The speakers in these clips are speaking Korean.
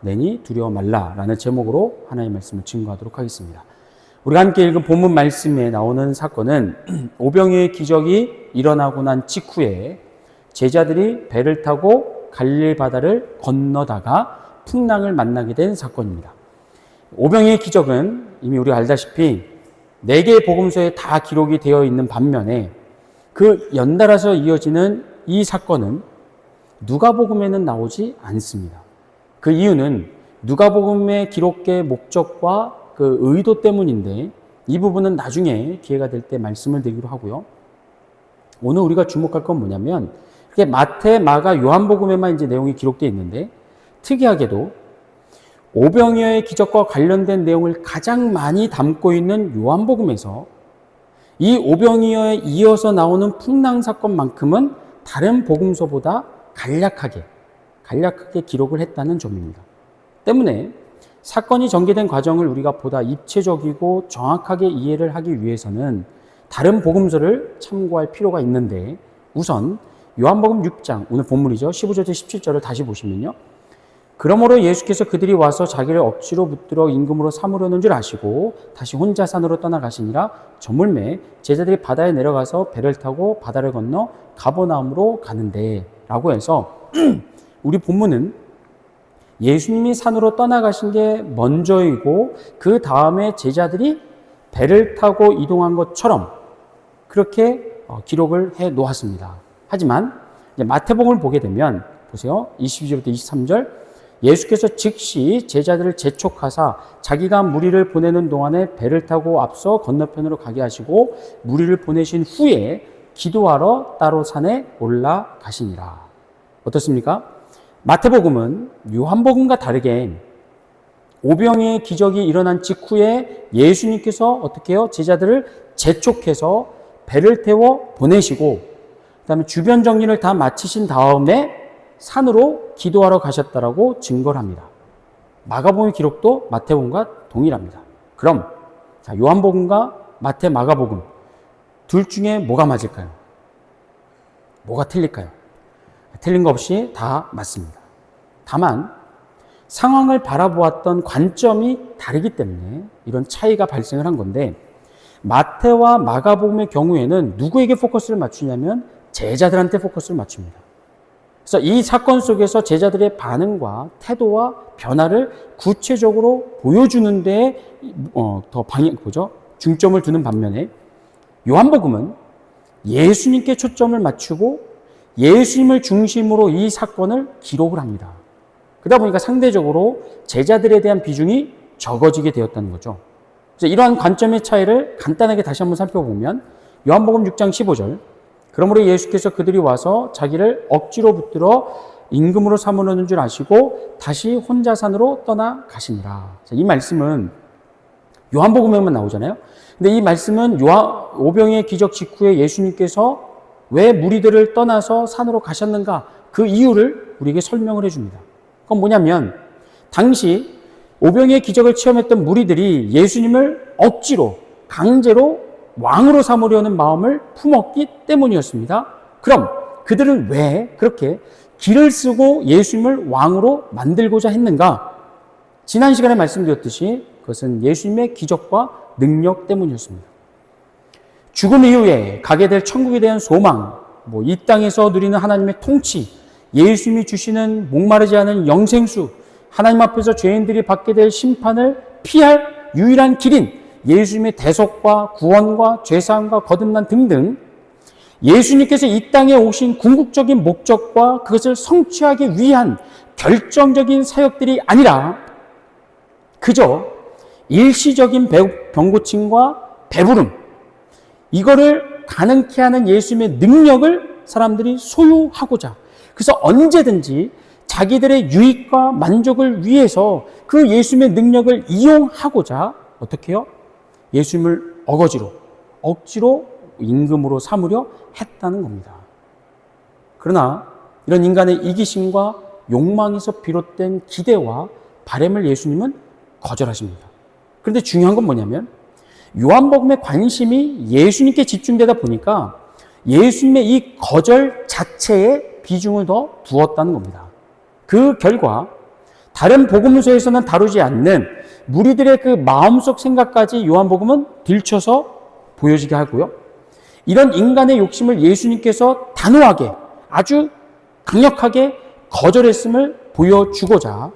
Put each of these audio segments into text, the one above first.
내니 두려워 말라라는 제목으로 하나님의 말씀을 증거하도록 하겠습니다. 우리가 함께 읽은 본문 말씀에 나오는 사건은 오병이어의 기적이 일어나고 난 직후에 제자들이 배를 타고 갈릴리 바다를 건너다가 풍랑을 만나게 된 사건입니다. 오병이어의 기적은 이미 우리가 알다시피 4개의 복음서에 다 기록이 되어 있는 반면에 그 연달아서 이어지는 이 사건은 누가복음에는 나오지 않습니다. 그 이유는 누가복음의 기록의 목적과 그 의도 때문인데 이 부분은 나중에 기회가 될 때 말씀을 드리기로 하고요. 오늘 우리가 주목할 건 뭐냐면 마태, 마가, 요한복음에만 이제 내용이 기록되어 있는데 특이하게도 오병이어의 기적과 관련된 내용을 가장 많이 담고 있는 요한복음에서 이 오병이어에 이어서 나오는 풍랑 사건만큼은 다른 복음서보다 간략하게 기록을 했다는 점입니다. 때문에 사건이 전개된 과정을 우리가 보다 입체적이고 정확하게 이해를 하기 위해서는 다른 복음서를 참고할 필요가 있는데 우선 요한복음 6장, 오늘 본문이죠. 15절부터 17절을 다시 보시면요. 그러므로 예수께서 그들이 와서 자기를 억지로 붙들어 임금으로 삼으려는 줄 아시고 다시 혼자 산으로 떠나가시니라. 저물매 제자들이 바다에 내려가서 배를 타고 바다를 건너 가버나움으로 가는데 라고 해서 우리 본문은 예수님이 산으로 떠나가신 게 먼저이고 그 다음에 제자들이 배를 타고 이동한 것처럼 그렇게 기록을 해 놓았습니다. 하지만 마태복음을 보게 되면 보세요. 22절부터 23절 예수께서 즉시 제자들을 재촉하사 자기가 무리를 보내는 동안에 배를 타고 앞서 건너편으로 가게 하시고 무리를 보내신 후에 기도하러 따로 산에 올라가시니라. 어떻습니까? 마태복음은 요한복음과 다르게 오병이어의 기적이 일어난 직후에 예수님께서 어떻게 해요? 제자들을 재촉해서 배를 태워 보내시고 그다음에 주변 정리를 다 마치신 다음에 산으로 기도하러 가셨다라고 증거를 합니다. 마가복음의 기록도 마태복음과 동일합니다. 그럼 요한복음과 마태, 마가복음 둘 중에 뭐가 맞을까요? 뭐가 틀릴까요? 틀린 거 없이 다 맞습니다. 다만 상황을 바라보았던 관점이 다르기 때문에 이런 차이가 발생을 한 건데 마태와 마가복음의 경우에는 누구에게 포커스를 맞추냐면 제자들한테 포커스를 맞춥니다. 그래서 이 사건 속에서 제자들의 반응과 태도와 변화를 구체적으로 보여주는 데에 더 중점을 두는 반면에 요한복음은 예수님께 초점을 맞추고 예수님을 중심으로 이 사건을 기록을 합니다. 그러다 보니까 상대적으로 제자들에 대한 비중이 적어지게 되었다는 거죠. 그래서 이러한 관점의 차이를 간단하게 다시 한번 살펴보면 요한복음 6장 15절 그러므로 예수께서 그들이 와서 자기를 억지로 붙들어 임금으로 삼으려는 줄 아시고 다시 혼자 산으로 떠나가시니라. 이 말씀은 요한복음에만 나오잖아요. 근데 이 말씀은 오병이어의 기적 직후에 예수님께서 왜 무리들을 떠나서 산으로 가셨는가 그 이유를 우리에게 설명을 해줍니다. 그건 뭐냐면 당시 오병이어의 기적을 체험했던 무리들이 예수님을 억지로 강제로 왕으로 삼으려는 마음을 품었기 때문이었습니다. 그럼 그들은 왜 그렇게 기를 쓰고 예수님을 왕으로 만들고자 했는가? 지난 시간에 말씀드렸듯이 그것은 예수님의 기적과 능력 때문이었습니다. 죽음 이후에 가게 될 천국에 대한 소망, 이 땅에서 누리는 하나님의 통치, 예수님이 주시는 목마르지 않은 영생수, 하나님 앞에서 죄인들이 받게 될 심판을 피할 유일한 길인 예수님의 대속과 구원과 죄사함과 거듭남 등등 예수님께서 이 땅에 오신 궁극적인 목적과 그것을 성취하기 위한 결정적인 사역들이 아니라 그저 일시적인 병고침과 배부름 이거를 가능케 하는 예수님의 능력을 사람들이 소유하고자 그래서 언제든지 자기들의 유익과 만족을 위해서 그 예수님의 능력을 이용하고자 어떻게 해요? 예수님을 억지로 임금으로 삼으려 했다는 겁니다. 그러나 이런 인간의 이기심과 욕망에서 비롯된 기대와 바람을 예수님은 거절하십니다. 그런데 중요한 건 뭐냐면 요한복음의 관심이 예수님께 집중되다 보니까 예수님의 이 거절 자체에 비중을 더 두었다는 겁니다. 그 결과 다른 복음서에서는 다루지 않는 무리들의 그 마음속 생각까지 요한복음은 들춰서 보여지게 하고요. 이런 인간의 욕심을 예수님께서 단호하게 아주 강력하게 거절했음을 보여주고자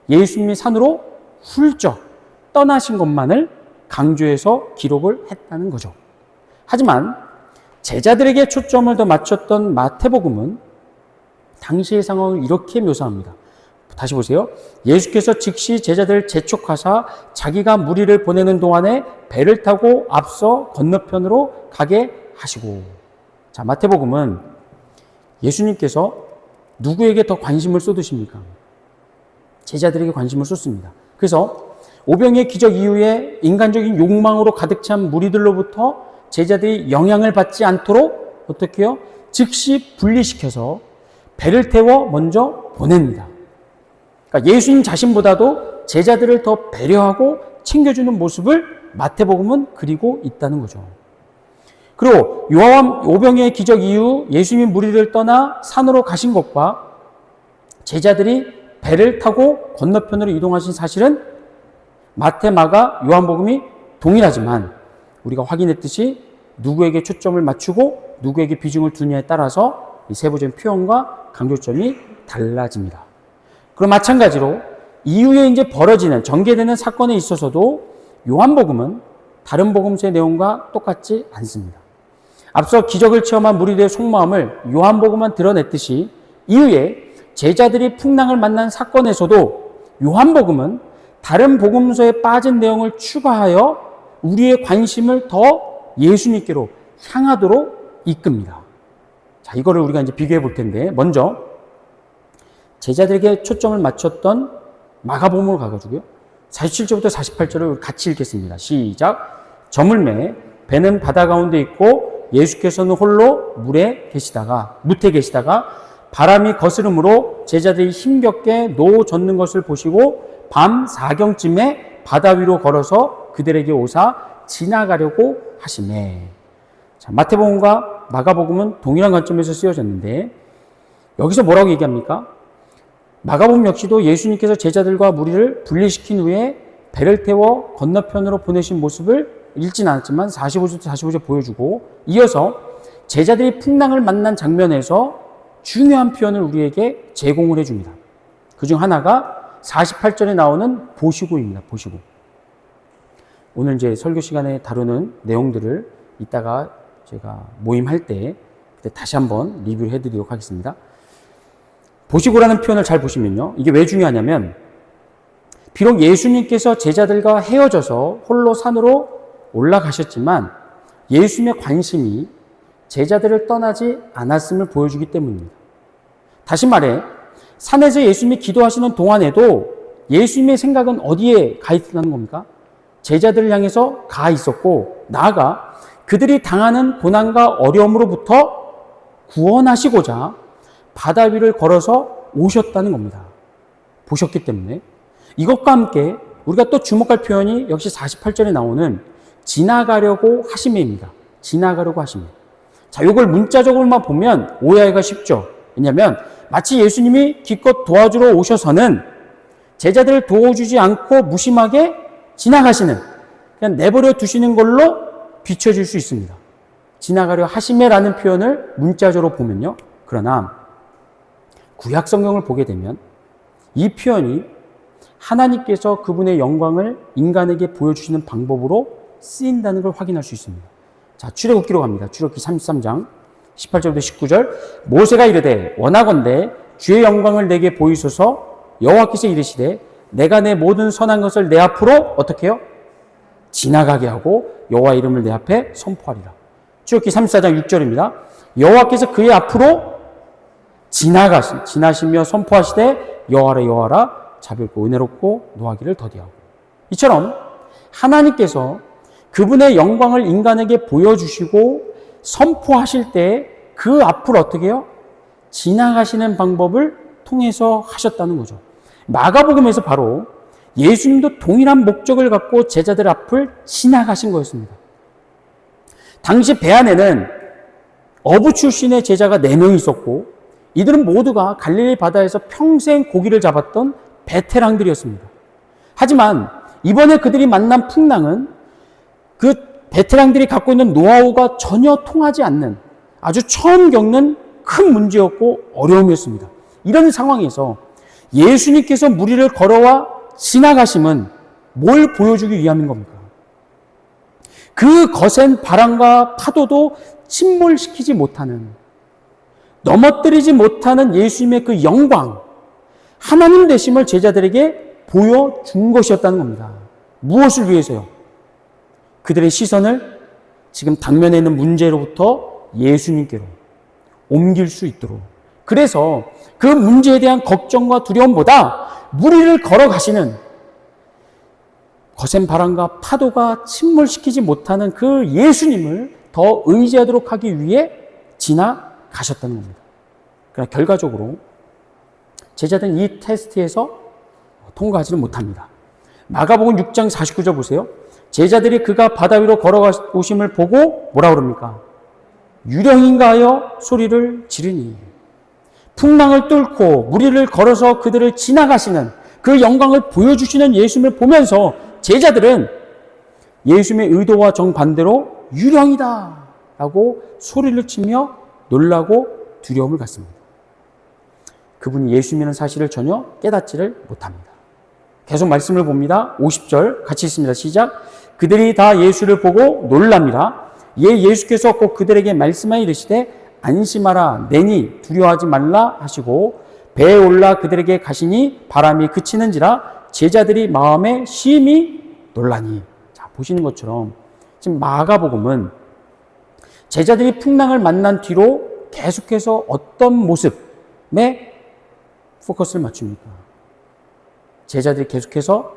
예수님이 산으로 훌쩍 떠나신 것만을 강조해서 기록을 했다는 거죠. 하지만 제자들에게 초점을 더 맞췄던 마태복음은 당시의 상황을 이렇게 묘사합니다. 다시 보세요. 예수께서 즉시 제자들을 재촉하사 자기가 무리를 보내는 동안에 배를 타고 앞서 건너편으로 가게 하시고. 자, 마태복음은 예수님께서 누구에게 더 관심을 쏟으십니까? 제자들에게 관심을 쏟습니다. 그래서 오병이의 기적 이후에 인간적인 욕망으로 가득 찬 무리들로부터 제자들이 영향을 받지 않도록 어떻게 해요? 즉시 분리시켜서 배를 태워 먼저 보냅니다. 그러니까 예수님 자신보다도 제자들을 더 배려하고 챙겨주는 모습을 마태복음은 그리고 있다는 거죠. 그리고 요한 오병이의 기적 이후 예수님이 무리를 떠나 산으로 가신 것과 제자들이 배를 타고 건너편으로 이동하신 사실은 마태, 마가, 요한복음이 동일하지만 우리가 확인했듯이 누구에게 초점을 맞추고 누구에게 비중을 두느냐에 따라서 이 세부적인 표현과 강조점이 달라집니다. 그럼 마찬가지로 이후에 이제 벌어지는 전개되는 사건에 있어서도 요한복음은 다른 복음서의 내용과 똑같지 않습니다. 앞서 기적을 체험한 무리들의 속마음을 요한복음만 드러냈듯이 이후에 제자들이 풍랑을 만난 사건에서도 요한복음은 다른 복음서에 빠진 내용을 추가하여 우리의 관심을 더 예수님께로 향하도록 이끕니다. 자, 이거를 우리가 이제 비교해 볼 텐데, 먼저 제자들에게 초점을 맞췄던 마가복음으로 가가지고요. 47절부터 48절을 같이 읽겠습니다. 시작. 저물매 배는 바다 가운데 있고 예수께서는 홀로 무태 계시다가 바람이 거스름으로 제자들이 힘겹게 노 젓는 것을 보시고 밤 4경쯤에 바다 위로 걸어서 그들에게 오사 지나가려고 하시매. 자, 마태복음과 마가복음은 동일한 관점에서 쓰여졌는데 여기서 뭐라고 얘기합니까? 마가복음 역시도 예수님께서 제자들과 무리를 분리시킨 후에 배를 태워 건너편으로 보내신 모습을 읽진 않았지만 45절 45절 보여주고 이어서 제자들이 풍랑을 만난 장면에서 중요한 표현을 우리에게 제공을 해줍니다. 그중 하나가 48절에 나오는 보시고입니다. 보시고. 오늘 이제 설교 시간에 다루는 내용들을 이따가 제가 모임할 때 그때 다시 한번 리뷰를 해드리도록 하겠습니다. 보시고라는 표현을 잘 보시면요. 이게 왜 중요하냐면 비록 예수님께서 제자들과 헤어져서 홀로 산으로 올라가셨지만 예수님의 관심이 제자들을 떠나지 않았음을 보여주기 때문입니다. 다시 말해 산에서 예수님이 기도하시는 동안에도 예수님의 생각은 어디에 가 있다는 겁니까? 제자들을 향해서 가 있었고 나아가 그들이 당하는 고난과 어려움으로부터 구원하시고자 바다 위를 걸어서 오셨다는 겁니다. 보셨기 때문에 이것과 함께 우리가 또 주목할 표현이 역시 48절에 나오는 지나가려고 하심입니다. 지나가려고 하심. 자, 이걸 문자적으로만 보면 오해하기가 쉽죠. 왜냐하면 마치 예수님이 기껏 도와주러 오셔서는 제자들을 도와주지 않고 무심하게 지나가시는, 그냥 내버려 두시는 걸로 비춰질 수 있습니다. 지나가려 하심에라는 표현을 문자적으로 보면요. 그러나 구약 성경을 보게 되면 이 표현이 하나님께서 그분의 영광을 인간에게 보여주시는 방법으로 쓰인다는 걸 확인할 수 있습니다. 자, 출애굽기로 갑니다. 출애굽기 33장 18절부터 19절. 모세가 이르되 원하건대 주의 영광을 내게 보이소서. 여호와께서 이르시되 내가 내 모든 선한 것을 내 앞으로 어떻게 해요? 지나가게 하고 여호와 이름을 내 앞에 선포하리라. 출애굽기 34장 6절입니다. 여호와께서 그의 앞으로 지나시며 선포하시되 여호와라 여호와라 자비롭고 은혜롭고 노하기를 더디하고. 이처럼 하나님께서 그분의 영광을 인간에게 보여주시고 선포하실 때 그 앞을 어떻게 해요? 지나가시는 방법을 통해서 하셨다는 거죠. 마가복음에서 바로 예수님도 동일한 목적을 갖고 제자들 앞을 지나가신 거였습니다. 당시 배 안에는 어부 출신의 제자가 4명 있었고 이들은 모두가 갈릴리 바다에서 평생 고기를 잡았던 베테랑들이었습니다. 하지만 이번에 그들이 만난 풍랑은 그 베테랑들이 갖고 있는 노하우가 전혀 통하지 않는 아주 처음 겪는 큰 문제였고 어려움이었습니다. 이런 상황에서 예수님께서 무리를 걸어와 지나가심은 뭘 보여주기 위함인 겁니까? 그 거센 바람과 파도도 침몰시키지 못하는, 넘어뜨리지 못하는 예수님의 그 영광, 하나님 되심을 제자들에게 보여준 것이었다는 겁니다. 무엇을 위해서요? 그들의 시선을 지금 당면에 있는 문제로부터 예수님께로 옮길 수 있도록. 그래서 그 문제에 대한 걱정과 두려움보다 무리를 걸어가시는 거센 바람과 파도가 침몰시키지 못하는 그 예수님을 더 의지하도록 하기 위해 지나가셨다는 겁니다. 그러나 결과적으로 제자들은 이 테스트에서 통과하지는 못합니다. 마가복음 6장 49절 보세요. 제자들이 그가 바다 위로 걸어오심을 보고 뭐라 그럽니까? 유령인가 하여 소리를 지르니. 풍랑을 뚫고 무리를 걸어서 그들을 지나가시는 그 영광을 보여주시는 예수님을 보면서 제자들은 예수님의 의도와 정반대로 유령이다 라고 소리를 치며 놀라고 두려움을 갖습니다. 그분이 예수님이라는 사실을 전혀 깨닫지를 못합니다. 계속 말씀을 봅니다. 50절 같이 있습니다. 시작. 그들이 다 예수를 보고 놀랍니다. 예수께서 꼭 그들에게 말씀하여 이르시되 안심하라 내니 두려워하지 말라 하시고 배에 올라 그들에게 가시니 바람이 그치는지라 제자들이 마음에 심히 놀라니. 자, 보시는 것처럼 지금 마가복음은 제자들이 풍랑을 만난 뒤로 계속해서 어떤 모습에 포커스를 맞춥니까? 제자들이 계속해서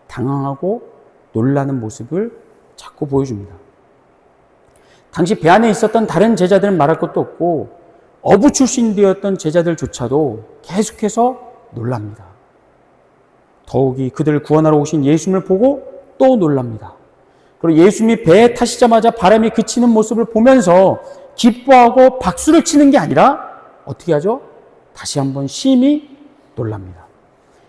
당황하고 놀라는 모습을 자꾸 보여줍니다. 당시 배 안에 있었던 다른 제자들은 말할 것도 없고 어부 출신되었던 제자들조차도 계속해서 놀랍니다. 더욱이 그들을 구원하러 오신 예수님을 보고 또 놀랍니다. 그리고 예수님이 배에 타시자마자 바람이 그치는 모습을 보면서 기뻐하고 박수를 치는 게 아니라 어떻게 하죠? 다시 한번 심히 놀랍니다.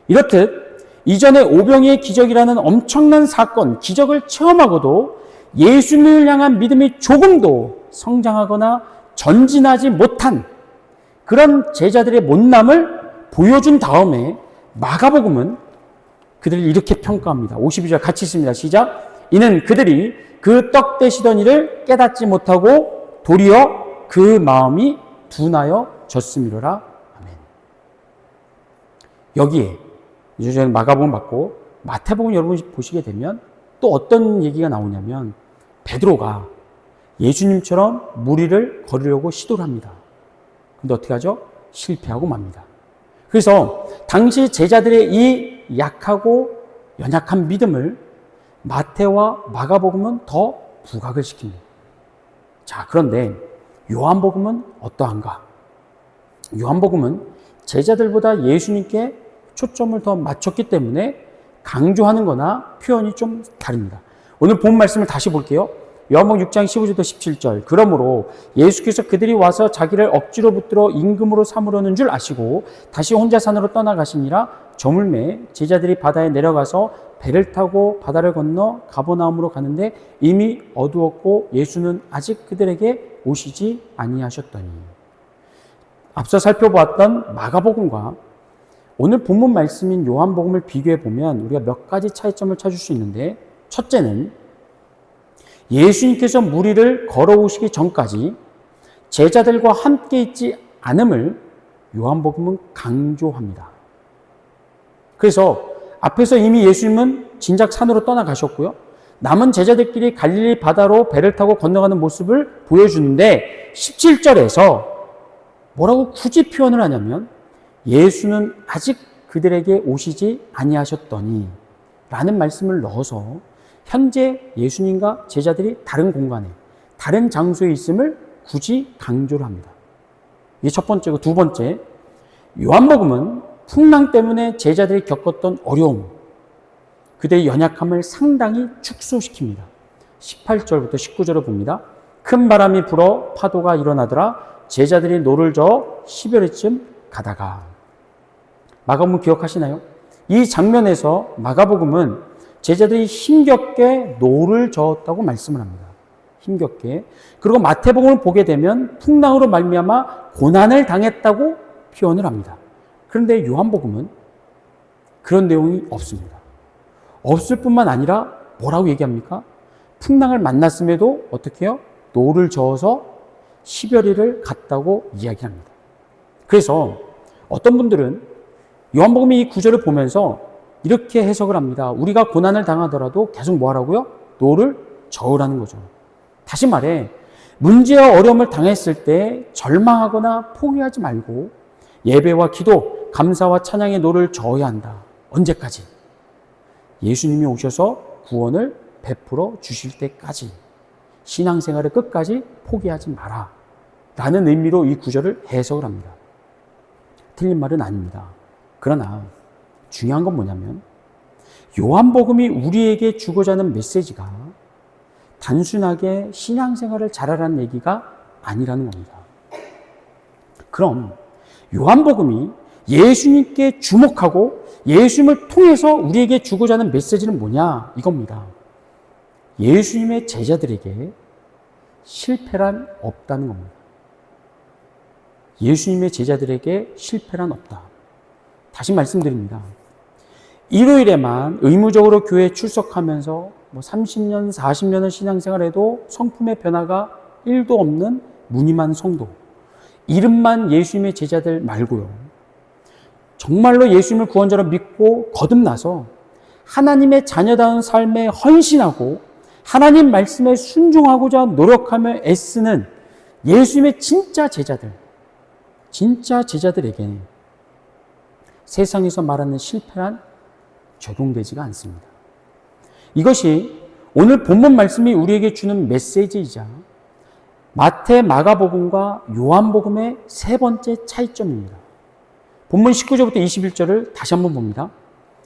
이렇듯 이전에 오병이의 기적이라는 엄청난 사건, 기적을 체험하고도 예수님을 향한 믿음이 조금도 성장하거나 전진하지 못한 그런 제자들의 못남을 보여준 다음에 마가복음은 그들을 이렇게 평가합니다. 52절 같이 있습니다. 시작. 이는 그들이 그 떡 떼시던 일을 깨닫지 못하고 도리어 그 마음이 둔하여 졌음이로라. 아멘. 여기에 이제 저는 마가복음 받고 마태복음 여러분 보시게 되면 또 어떤 얘기가 나오냐면 베드로가 예수님처럼 무리를 거르려고 시도를 합니다. 근데 어떻게 하죠? 실패하고 맙니다. 그래서 당시 제자들의 이 약하고 연약한 믿음을 마태와 마가복음은 더 부각을 시킵니다. 자, 그런데 요한복음은 어떠한가? 요한복음은 제자들보다 예수님께 초점을 더 맞췄기 때문에 강조하는 거나 표현이 좀 다릅니다. 오늘 본 말씀을 다시 볼게요. 요한복음 6장 15절부터 17절. 그러므로 예수께서 그들이 와서 자기를 억지로 붙들어 임금으로 삼으려는 줄 아시고 다시 혼자 산으로 떠나가시니라. 저물매 제자들이 바다에 내려가서 배를 타고 바다를 건너 가버나움으로 가는데 이미 어두웠고 예수는 아직 그들에게 오시지 아니하셨더니. 앞서 살펴보았던 마가복음과 오늘 본문 말씀인 요한복음을 비교해 보면 우리가 몇 가지 차이점을 찾을 수 있는데, 첫째는 예수님께서 무리를 걸어오시기 전까지 제자들과 함께 있지 않음을 요한복음은 강조합니다. 그래서 앞에서 이미 예수님은 진작 산으로 떠나가셨고요. 남은 제자들끼리 갈릴리 바다로 배를 타고 건너가는 모습을 보여주는데 17절에서 뭐라고 굳이 표현을 하냐면 예수는 아직 그들에게 오시지 아니하셨더니 라는 말씀을 넣어서 현재 예수님과 제자들이 다른 공간에 다른 장소에 있음을 굳이 강조를 합니다. 이게 첫 번째고, 두 번째, 요한복음은 풍랑 때문에 제자들이 겪었던 어려움, 그들의 연약함을 상당히 축소시킵니다. 18절부터 19절을 봅니다. 큰 바람이 불어 파도가 일어나더라. 제자들이 노를 저어 10여리쯤 가다가. 마가복음 기억하시나요? 이 장면에서 마가복음은 제자들이 힘겹게 노를 저었다고 말씀을 합니다. 힘겹게. 그리고 마태복음을 보게 되면 풍랑으로 말미암아 고난을 당했다고 표현을 합니다. 그런데 요한복음은 그런 내용이 없습니다. 없을 뿐만 아니라 뭐라고 얘기합니까? 풍랑을 만났음에도 어떻게 해요? 노를 저어서 10여리를 갔다고 이야기합니다. 그래서 어떤 분들은 요한복음이 이 구절을 보면서 이렇게 해석을 합니다. 우리가 고난을 당하더라도 계속 뭐 하라고요? 노를 저으라는 거죠. 다시 말해 문제와 어려움을 당했을 때 절망하거나 포기하지 말고 예배와 기도, 감사와 찬양의 노를 저어야 한다. 언제까지? 예수님이 오셔서 구원을 베풀어 주실 때까지 신앙생활을 끝까지 포기하지 마라 라는 의미로 이 구절을 해석을 합니다. 틀린 말은 아닙니다. 그러나 중요한 건 뭐냐면 요한복음이 우리에게 주고자 하는 메시지가 단순하게 신앙생활을 잘하라는 얘기가 아니라는 겁니다. 그럼 요한복음이 예수님께 주목하고 예수님을 통해서 우리에게 주고자 하는 메시지는 뭐냐? 이겁니다. 예수님의 제자들에게 실패란 없다는 겁니다. 예수님의 제자들에게 실패란 없다. 다시 말씀드립니다. 일요일에만 의무적으로 교회에 출석하면서 30년, 40년을 신앙생활해도 성품의 변화가 1도 없는 무늬만 성도. 이름만 예수님의 제자들 말고요. 정말로 예수님을 구원자로 믿고 거듭나서 하나님의 자녀다운 삶에 헌신하고 하나님 말씀에 순종하고자 노력하며 애쓰는 예수님의 진짜 제자들에게 세상에서 말하는 실패란 적용되지가 않습니다. 이것이 오늘 본문 말씀이 우리에게 주는 메시지이자 마태, 마가복음과 요한복음의 세 번째 차이점입니다. 본문 19절부터 21절을 다시 한번 봅니다.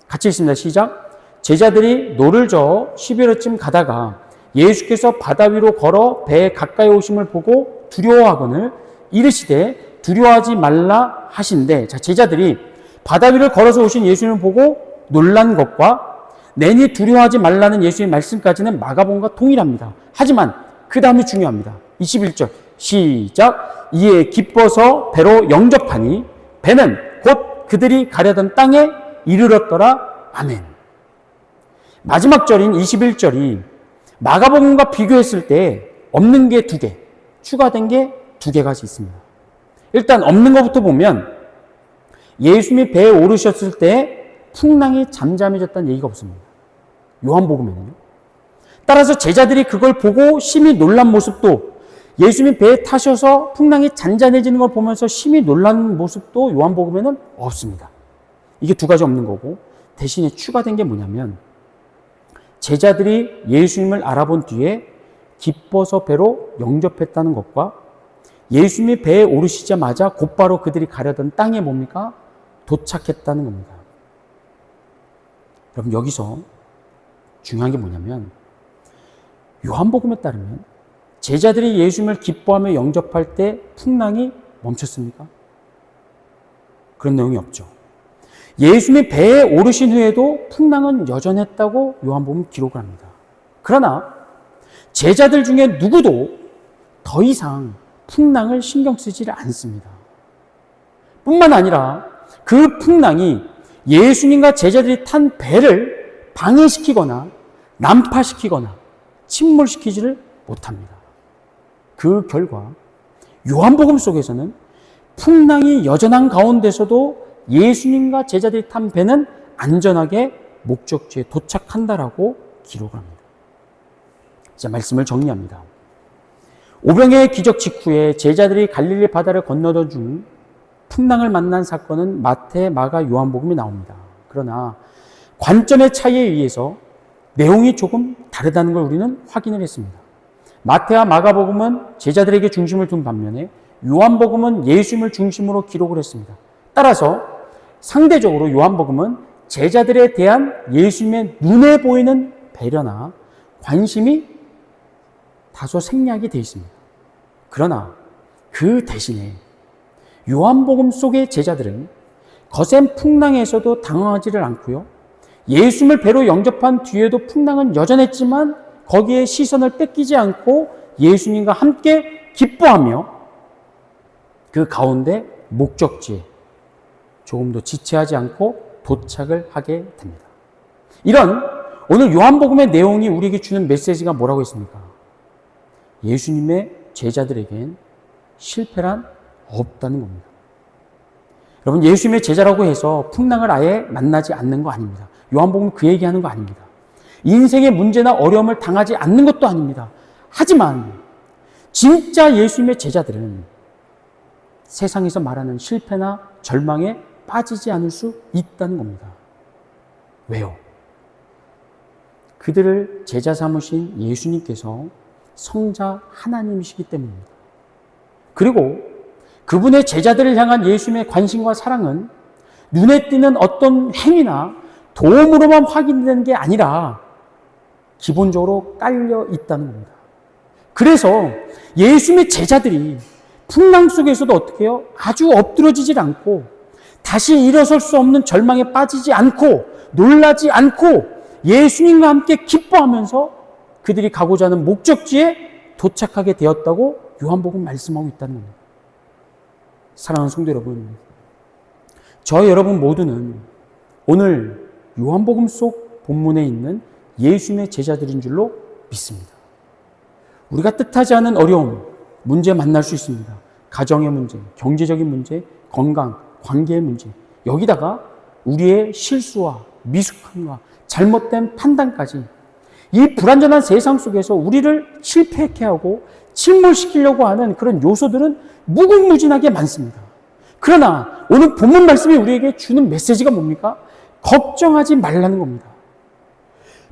같이 읽습니다. 시작. 제자들이 노를 저어 11호쯤 가다가 예수께서 바다 위로 걸어 배에 가까이 오심을 보고 두려워하거늘 이르시되 두려워하지 말라 하신대. 자, 제자들이 바다 위를 걸어서 오신 예수님을 보고 놀란 것과 내니 두려워하지 말라는 예수의 말씀까지는 마가복음과 동일합니다. 하지만 그 다음이 중요합니다. 21절 시작. 이에 기뻐서 배로 영접하니 배는 곧 그들이 가려던 땅에 이르렀더라. 아멘. 마지막 절인 21절이 마가복음과 비교했을 때 없는 게 2개, 추가된 게 2개가 있습니다. 일단 없는 것부터 보면 예수님이 배에 오르셨을 때 풍랑이 잠잠해졌다는 얘기가 없습니다. 요한복음에는요. 따라서 제자들이 그걸 보고 심히 놀란 모습도 예수님이 배에 타셔서 풍랑이 잔잔해지는 걸 보면서 심히 놀란 모습도 요한복음에는 없습니다. 이게 2가지 없는 거고 대신에 추가된 게 뭐냐면 제자들이 예수님을 알아본 뒤에 기뻐서 배로 영접했다는 것과 예수님이 배에 오르시자마자 곧바로 그들이 가려던 땅에 뭡니까? 도착했다는 겁니다. 여러분 여기서 중요한 게 뭐냐면 요한복음에 따르면 제자들이 예수님을 기뻐하며 영접할 때 풍랑이 멈췄습니까? 그런 내용이 없죠. 예수님이 배에 오르신 후에도 풍랑은 여전했다고 요한복음은 기록을 합니다. 그러나 제자들 중에 누구도 더 이상 풍랑을 신경 쓰지 않습니다. 뿐만 아니라 그 풍랑이 예수님과 제자들이 탄 배를 방해시키거나 난파시키거나 침몰시키지를 못합니다. 그 결과 요한복음 속에서는 풍랑이 여전한 가운데서도 예수님과 제자들이 탄 배는 안전하게 목적지에 도착한다라고 기록을 합니다. 자, 말씀을 정리합니다. 오병이의 기적 직후에 제자들이 갈릴리 바다를 건너던 중 풍랑을 만난 사건은 마태, 마가, 요한복음이 나옵니다. 그러나 관점의 차이에 의해서 내용이 조금 다르다는 걸 우리는 확인을 했습니다. 마태와 마가복음은 제자들에게 중심을 둔 반면에 요한복음은 예수님을 중심으로 기록을 했습니다. 따라서 상대적으로 요한복음은 제자들에 대한 예수님의 눈에 보이는 배려나 관심이 다소 생략이 되어 있습니다. 그러나 그 대신에 요한복음 속의 제자들은 거센 풍랑에서도 당황하지를 않고요. 예수님을 배로 영접한 뒤에도 풍랑은 여전했지만 거기에 시선을 뺏기지 않고 예수님과 함께 기뻐하며 그 가운데 목적지에 조금도 지체하지 않고 도착을 하게 됩니다. 이런 오늘 요한복음의 내용이 우리에게 주는 메시지가 뭐라고 했습니까? 예수님의 제자들에겐 실패란 없다는 겁니다. 여러분, 예수님의 제자라고 해서 풍랑을 아예 만나지 않는 거 아닙니다. 요한복음은 그 얘기하는 거 아닙니다. 인생의 문제나 어려움을 당하지 않는 것도 아닙니다. 하지만 진짜 예수님의 제자들은 세상에서 말하는 실패나 절망에 빠지지 않을 수 있다는 겁니다. 왜요? 그들을 제자 삼으신 예수님께서 성자 하나님이시기 때문입니다. 그리고 그분의 제자들을 향한 예수님의 관심과 사랑은 눈에 띄는 어떤 행위나 도움으로만 확인되는 게 아니라 기본적으로 깔려 있다는 겁니다. 그래서 예수님의 제자들이 풍랑 속에서도 어떻게 해요? 아주 엎드러지질 않고 다시 일어설 수 없는 절망에 빠지지 않고 놀라지 않고 예수님과 함께 기뻐하면서 그들이 가고자 하는 목적지에 도착하게 되었다고 요한복음 말씀하고 있다는 겁니다. 사랑하는 성도 여러분, 저 여러분 모두는 오늘 요한복음 속 본문에 있는 예수님의 제자들인 줄로 믿습니다. 우리가 뜻하지 않은 어려움, 문제 만날 수 있습니다. 가정의 문제, 경제적인 문제, 건강, 관계의 문제, 여기다가 우리의 실수와 미숙함과 잘못된 판단까지 이 불완전한 세상 속에서 우리를 실패하게 하고 침몰시키려고 하는 그런 요소들은 무궁무진하게 많습니다. 그러나 오늘 본문 말씀이 우리에게 주는 메시지가 뭡니까? 걱정하지 말라는 겁니다.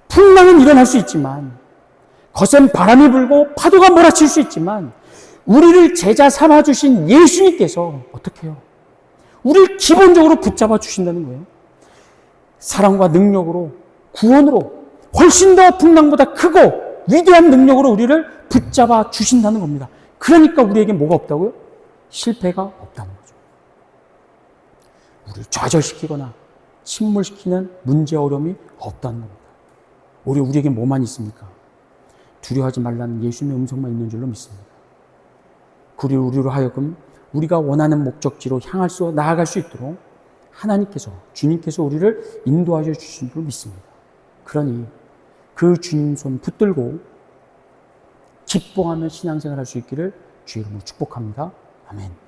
풍랑은 일어날 수 있지만, 거센 바람이 불고 파도가 몰아칠 수 있지만, 우리를 제자 삼아주신 예수님께서 어떻게 해요? 우리를 기본적으로 붙잡아 주신다는 거예요. 사랑과 능력으로, 구원으로, 훨씬 더 풍랑보다 크고 위대한 능력으로 우리를 붙잡아 주신다는 겁니다. 그러니까 우리에게 뭐가 없다고요? 실패가 없다는 거죠. 우리를 좌절시키거나 침몰시키는 문제 어려움이 없다는 겁니다. 오히려 우리에게 뭐만 있습니까? 두려워하지 말라는 예수님의 음성만 있는 줄로 믿습니다. 그리고 우리로 하여금 우리가 원하는 목적지로 나아갈 수 있도록 하나님께서, 주님께서 우리를 인도하여 주신 줄로 믿습니다. 그러니 그 주님 손 붙들고 기뻐하며 신앙생활 할 수 있기를 주의 이름으로 축복합니다. 아멘.